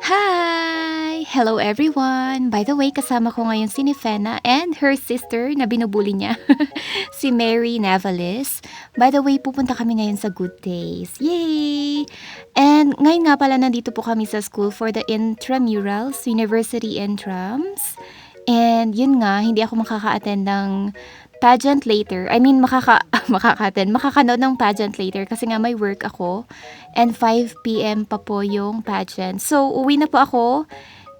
Hi! Hello everyone! By the way, kasama ko ngayon si Nifena and her sister na binubuli niya, si Mary Navalis. By the way, pupunta kami ngayon sa Good Days. Yay! And ngayon nga pala nandito po kami sa school for the intramurals, university intrams. And yun nga, hindi ako makaka-attend ng pageant later. I mean, makakanood ng pageant later kasi nga may work ako. And 5 p.m. pa po yung pageant. So, uwi na po ako.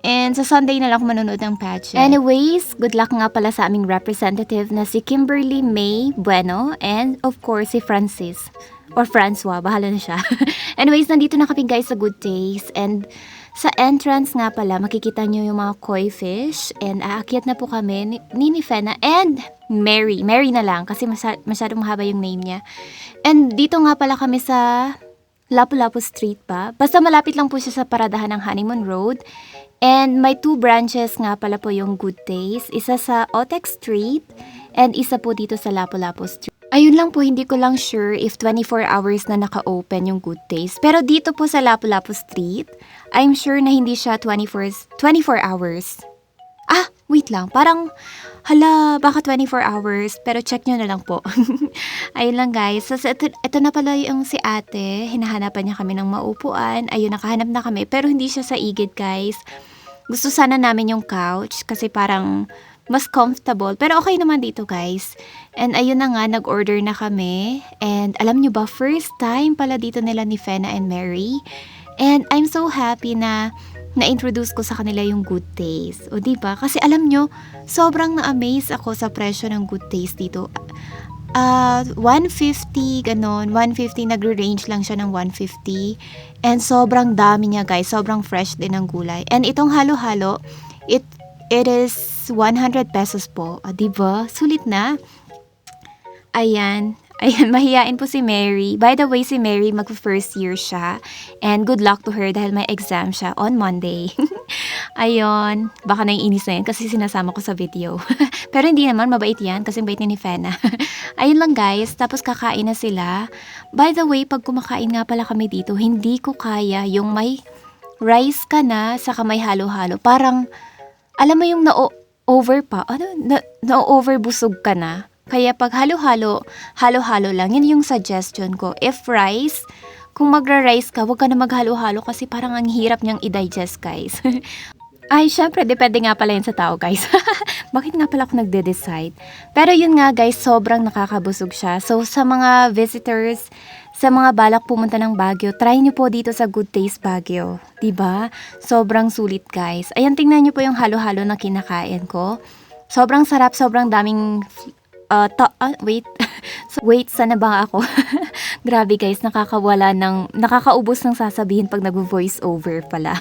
And sa Sunday na lang ako manonood ng pageant. Anyways, good luck nga pala sa aming representative na si Kimberly May Bueno. And of course, si Francis. Or Francois, bahala na siya. Anyways, nandito na kami guys sa Good Days. And sa entrance nga pala, makikita nyo yung mga koi fish. And aakyat na po kami ni Nifena and Mary. Mary na lang kasi masyadong mahaba yung name niya. And dito nga pala kami sa Lapu-Lapu Street pa. Basta malapit lang po siya sa paradahan ng Honeymoon Road. And may 2 branches nga pala po yung Good Days. Isa sa Otex Street and isa po dito sa Lapu-Lapu Street. Ayun lang po, hindi ko lang sure if 24 hours na naka-open yung Good Days. Pero dito po sa Lapu-Lapu Street, I'm sure na hindi siya 24 hours. Ah, wait lang. Parang, baka 24 hours. Pero check nyo na lang po. Ayun lang guys. So, ito na pala yung si ate. Hinahanapan niya kami ng maupuan. Ayun, nakahanap na kami. Pero hindi siya sa igid guys. Gusto sana namin yung couch. Kasi parang mas comfortable. Pero okay naman dito guys. And ayun na nga, nag-order na kami. And alam nyo ba, first time pala dito nila ni Fena and Mary. And I'm so happy na na-introduce ko sa kanila yung Good Days. O diba? Kasi alam nyo, sobrang na-amaze ako sa presyo ng Good Days dito. 150, ganon. 150, nagre-range lang siya ng 150. And sobrang dami niya guys. Sobrang fresh din ng gulay. And itong halo-halo, it is 100 pesos po. O diba? Sulit na. Ayan, mahihain po si Mary. By the way, si Mary mag-first year siya. And good luck to her dahil may exam siya on Monday. Ayun, baka naiinis na yan kasi sinasama ko sa video. Pero hindi naman, mabait yan kasi mabait ni Fena. Ayun lang guys, tapos kakain na sila. By the way, pag kumakain nga pala kami dito, hindi ko kaya yung may rice ka na saka may halo-halo. Parang, alam mo yung na-over pa? Na-over busog ka na? Kaya pag halo-halo lang, yun yung suggestion ko. If rice, kung magra-rice ka, huwag ka na maghalo-halo kasi parang ang hirap niyang i-digest, guys. Ay, syempre, depende nga pala yun sa tao, guys. Bakit nga pala ako nagde-decide? Pero yun nga, guys, sobrang nakakabusog siya. So, sa mga visitors, sa mga balak pumunta ng Baguio, try nyo po dito sa Good Days Baguio. Diba? Sobrang sulit, guys. Ayan, tingnan nyo po yung halo-halo na kinakain ko. Sobrang sarap, sobrang daming wait, sana ba ako? Grabe guys, nakakaubos ng sasabihin pag nag-voice over pala.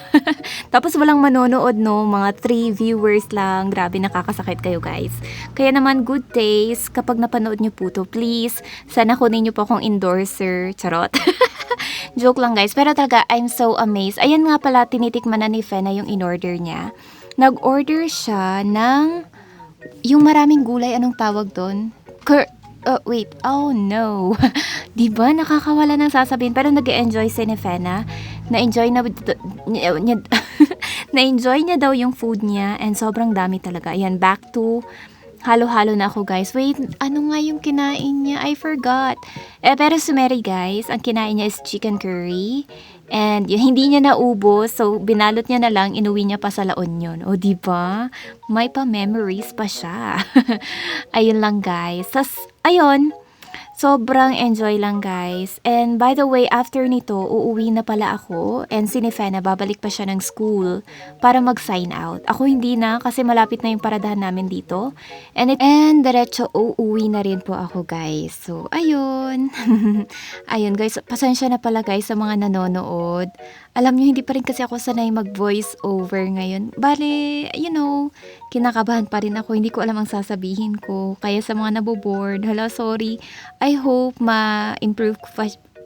Tapos walang manonood no, mga 3 viewers lang. Grabe, nakakasakit kayo guys. Kaya naman, Good Days, kapag napanood nyo po to, please, sana kunin nyo po akong endorser. Charot. Joke lang guys, pero talaga, I'm so amazed. Ayan nga pala, tinitikman na ni Fena yung in-order niya. Nag-order siya ng yung maraming gulay, anong tawag doon? Oh no. Diba, nakakawala ng sasabihin. Pero nag-enjoy si Nifena. Na-enjoy niya daw yung food niya. And sobrang dami talaga. Ayan, back to halo-halo na ako guys. Wait, ano nga yung kinain niya? I forgot. Pero si Mary guys, ang kinain niya is chicken curry. And yun, hindi niya naubos. So, binalot niya na lang, inuwi niya pa sa La Union. O, diba? May pa-memories pa siya. Ayun lang guys. Ayun. Sobrang enjoy lang guys. And by the way, after nito, uuwi na pala ako. And si Nifena, babalik pa siya ng school para mag-sign out. Ako hindi na kasi malapit na yung paradahan namin dito. And diretso uuwi na rin po ako guys. So, ayun. Ayun guys, pasensya na pala guys sa mga nanonood. Alam nyo, hindi pa rin kasi ako sanay mag-voice over ngayon. Bale, kinakabahan pa rin ako. Hindi ko alam ang sasabihin ko. Kaya sa mga naboboard, sorry. I hope ma-improve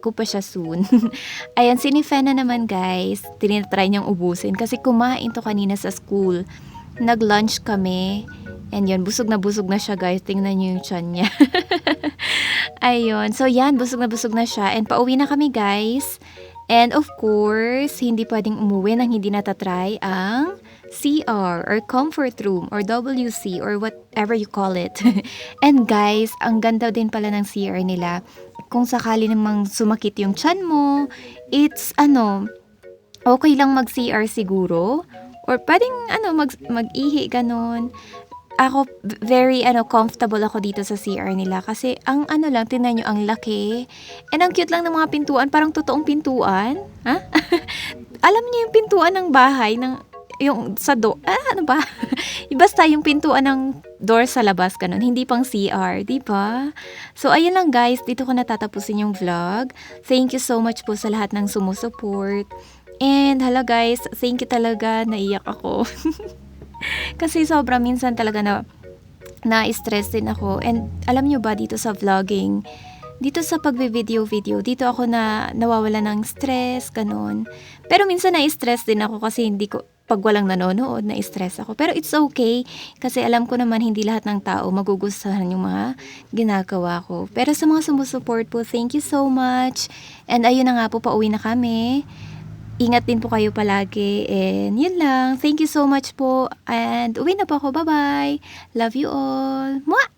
ko pa siya soon. Ayan, si Nifena naman guys, tinitry niyang ubusin. Kasi kumain to kanina sa school. Nag-lunch kami. And yun, busog na siya guys. Tingnan niyo yung tiyan niya. Ayun, so yan, busog na siya. And pauwi na kami guys. And of course, hindi pwedeng umuwi nang hindi natatry ang CR or comfort room or WC or whatever you call it. And guys, ang ganda din pala ng CR nila. Kung sakali namang sumakit yung tiyan mo, it's okay lang mag-CR siguro. Or pwedeng mag-ihi ganon. Ako very comfortable ako dito sa CR nila kasi ang lang tingnan niyo ang laki. And ang cute lang ng mga pintuan, parang totoong pintuan. Ha? Alam niyo yung pintuan ng bahay yung sa ano ba? Basta yung pintuan ng door sa labas ganun, hindi pang CR, di ba? So ayun lang guys, dito ko natatapusin yung vlog. Thank you so much po sa lahat ng sumusuport. And hala guys, thank you talaga, naiyak ako. Kasi sobra minsan talaga na-stress din ako. And alam nyo ba dito sa vlogging, dito sa pagbe-video, dito ako nawawala ng stress, ganun. Pero minsan na-stress din ako kasi pag walang nanonood, na-stress ako. Pero it's okay kasi alam ko naman hindi lahat ng tao magugustuhan yung mga ginagawa ko. Pero sa mga sumusupport po, thank you so much. And ayun na nga po, pauwi na kami. Ingat din po kayo palagi. And yun lang. Thank you so much po. And uwi na po ako. Bye-bye. Love you all. Mwah!